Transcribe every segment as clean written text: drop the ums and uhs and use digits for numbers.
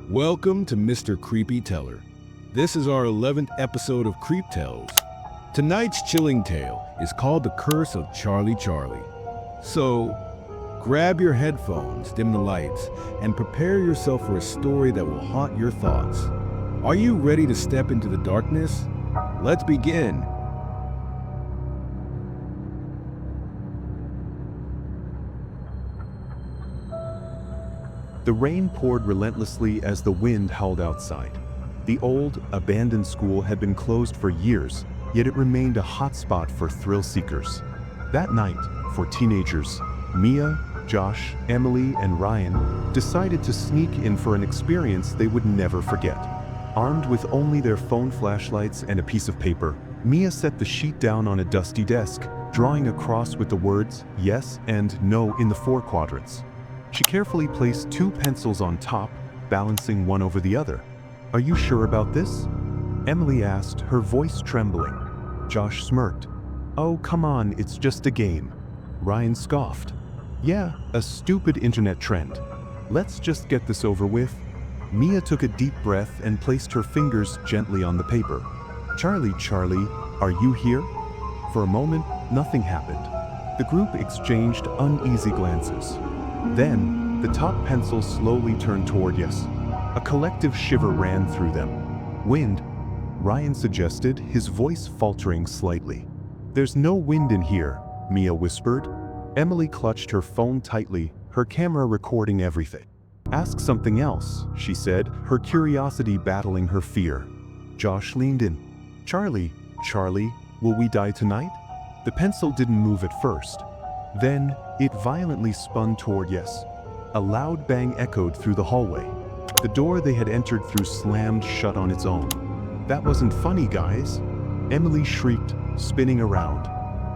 Welcome to Mr. Creepy Teller. This is our 11th episode of Creep Tales. Tonight's chilling tale is called The Curse of Charlie Charlie. So, grab your headphones, dim the lights, and prepare yourself for a story that will haunt your thoughts. Are you ready to step into the darkness? Let's begin. The rain poured relentlessly as the wind howled outside. The old, abandoned school had been closed for years, yet it remained a hotspot for thrill seekers. That night, for teenagers, Mia, Josh, Emily, and Ryan decided to sneak in for an experience they would never forget. Armed with only their phone flashlights and a piece of paper, Mia set the sheet down on a dusty desk, drawing a cross with the words yes and no in the 4 quadrants. She carefully placed 2 pencils on top, balancing one over the other. "Are you sure about this?" Emily asked, her voice trembling. Josh smirked. "Oh, come on, it's just a game." Ryan scoffed. "Yeah, a stupid internet trend. Let's just get this over with." Mia took a deep breath and placed her fingers gently on the paper. "Charlie, Charlie, are you here?" For a moment, nothing happened. The group exchanged uneasy glances. Then, the top pencil slowly turned toward yes. A collective shiver ran through them. "Wind," Ryan suggested, his voice faltering slightly. "There's no wind in here," Mia whispered. Emily clutched her phone tightly, her camera recording everything. "Ask something else," she said, her curiosity battling her fear. Josh leaned in. "Charlie, Charlie, will we die tonight?" The pencil didn't move at first. Then, it violently spun toward yes. A loud bang echoed through the hallway. The door they had entered through slammed shut on its own. "That wasn't funny, guys," Emily shrieked, spinning around.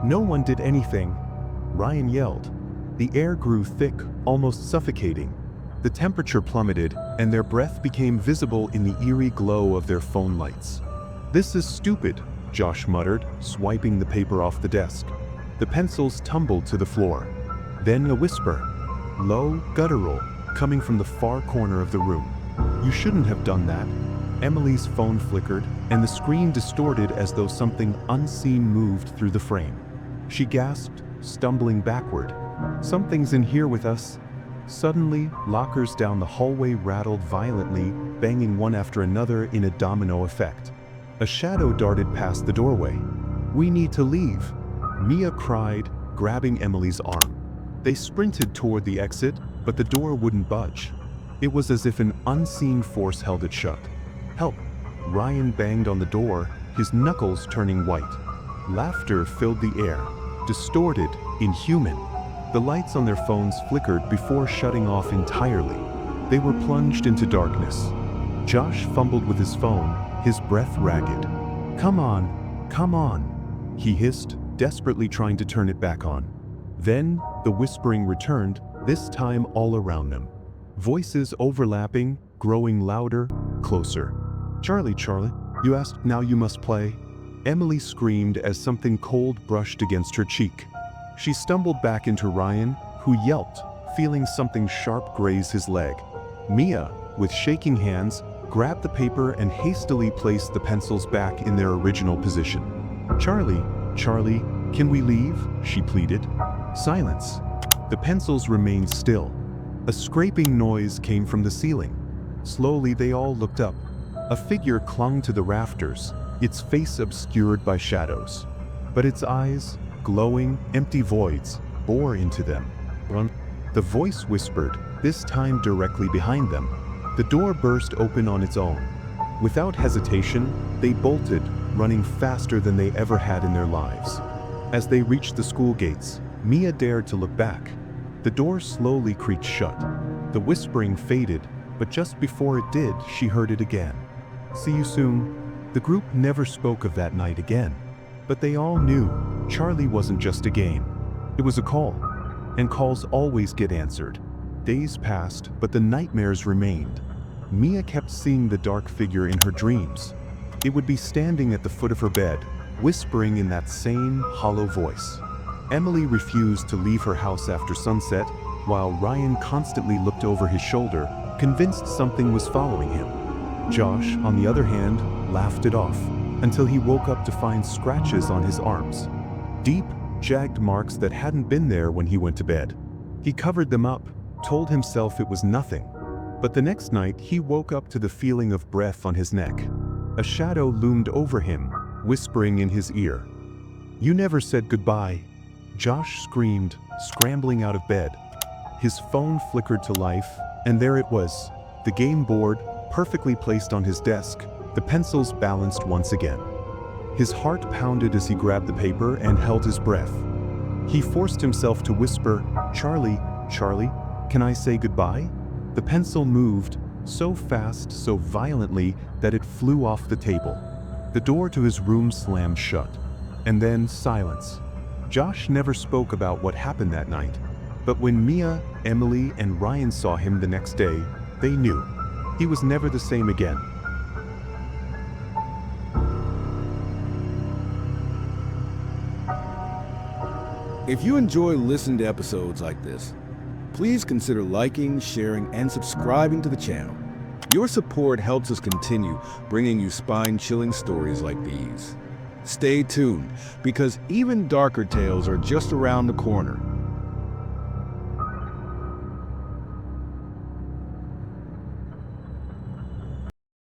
"No one did anything," Ryan yelled. The air grew thick, almost suffocating. The temperature plummeted, and their breath became visible in the eerie glow of their phone lights. "This is stupid," Josh muttered, swiping the paper off the desk. The pencils tumbled to the floor. Then a whisper, low, guttural, coming from the far corner of the room. "You shouldn't have done that." Emily's phone flickered, and the screen distorted as though something unseen moved through the frame. She gasped, stumbling backward. "Something's in here with us." Suddenly, lockers down the hallway rattled violently, banging one after another in a domino effect. A shadow darted past the doorway. "We need to leave," Mia cried, grabbing Emily's arm. They sprinted toward the exit, but the door wouldn't budge. It was as if an unseen force held it shut. "Help!" Ryan banged on the door, his knuckles turning white. Laughter filled the air, distorted, inhuman. The lights on their phones flickered before shutting off entirely. They were plunged into darkness. Josh fumbled with his phone, his breath ragged. Come on," he hissed, desperately trying to turn it back on. Then, the whispering returned, this time all around them. Voices overlapping, growing louder, closer. "Charlie, Charlie, you asked, now you must play." Emily screamed as something cold brushed against her cheek. She stumbled back into Ryan, who yelped, feeling something sharp graze his leg. Mia, with shaking hands, grabbed the paper and hastily placed the pencils back in their original position. "Charlie, Charlie, can we leave?" she pleaded. Silence. The pencils remained still. A scraping noise came from the ceiling. Slowly they all looked up. A figure clung to the rafters, its face obscured by shadows. But its eyes, glowing, empty voids, bore into them. "Run." The voice whispered, this time directly behind them. The door burst open on its own. Without hesitation, they bolted, running faster than they ever had in their lives. As they reached the school gates, Mia dared to look back. The door slowly creaked shut. The whispering faded, but just before it did, she heard it again. "See you soon." The group never spoke of that night again. But they all knew Charlie wasn't just a game. It was a call. And calls always get answered. Days passed, but the nightmares remained. Mia kept seeing the dark figure in her dreams. It would be standing at the foot of her bed, whispering in that same hollow voice. Emily refused to leave her house after sunset, while Ryan constantly looked over his shoulder, convinced something was following him. Josh, on the other hand, laughed it off until he woke up to find scratches on his arms. Deep, jagged marks that hadn't been there when he went to bed. He covered them up, told himself it was nothing. But the next night, he woke up to the feeling of breath on his neck. A shadow loomed over him, whispering in his ear. "You never said goodbye." Josh screamed, scrambling out of bed. His phone flickered to life, and there it was, the game board, perfectly placed on his desk, the pencils balanced once again. His heart pounded as he grabbed the paper and held his breath. He forced himself to whisper, "Charlie, Charlie, can I say goodbye?" The pencil moved, so fast, so violently, that it flew off the table. The door to his room slammed shut. And then silence. Josh never spoke about what happened that night. But when Mia, Emily, and Ryan saw him the next day, they knew. He was never the same again. If you enjoy listening to episodes like this, please consider liking, sharing, and subscribing to the channel. Your support helps us continue bringing you spine-chilling stories like these. Stay tuned, because even darker tales are just around the corner.